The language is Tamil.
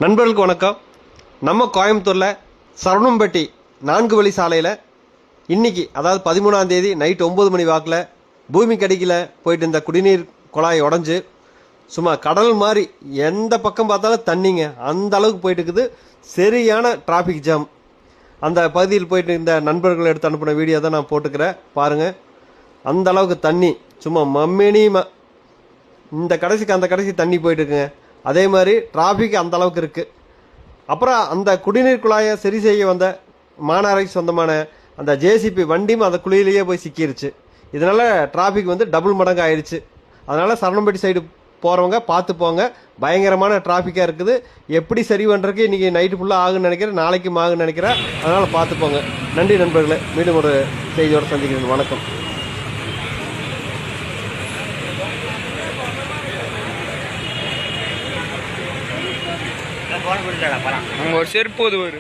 நண்பர்களுக்கு வணக்கம். நம்ம கோயம்புத்தூரில் சரவணம்பட்டி 4 வழி சாலையில் இன்னைக்கு அதாவது 13ஆம் தேதி நைட் 9 மணி வாக்கில் பூமிக்கு அடியில் போயிட்டு இந்த குடிநீர் குழாய் உடஞ்சி சும்மா கடல் மாதிரி எந்த பக்கம் பார்த்தாலும் தண்ணிங்க அந்த அளவுக்கு போயிட்டு இருக்குது. சரியான டிராஃபிக் ஜாம். அந்த பகுதியில் போயிட்டு இந்த நண்பர்கள் எடுத்து அனுப்பின வீடியோ தான் நான் போட்டுக்கிறேன் பாருங்கள். அந்த அளவுக்கு தண்ணி சும்மா மம்மினிமா இந்த கடைசிக்கு அந்த கடைசி தண்ணி போயிட்டு இருக்குங்க. அதே மாதிரி டிராஃபிக் அந்த அளவுக்கு இருக்குது. அப்புறம் அந்த குடிநீர் குழாயை சரி செய்ய வந்த மாநகராட்சி சொந்தமான அந்த ஜேசிபி வண்டியும் அந்த குழியிலேயே போய் சிக்கிருச்சு. இதனால் டிராஃபிக் டபுள் மடங்கு ஆயிடுச்சு. அதனால் சரவணம்பட்டி சைடு போகிறவங்க பார்த்து போங்க. பயங்கரமான டிராஃபிக்காக இருக்குது. எப்படி சரி பண்ணுறதுக்கு இன்றைக்கி நைட்டு ஃபுல்லாக ஆகுன்னு நினைக்கிறேன், நாளைக்கும் ஆகுன்னு நினைக்கிறேன். அதனால் பார்த்து போங்க. நன்றி நண்பர்களே. மீண்டும் ஒரு செய்தியோடு சந்திக்கிறேன். வணக்கம். அங்க ஒரு செருப்பு ஒரு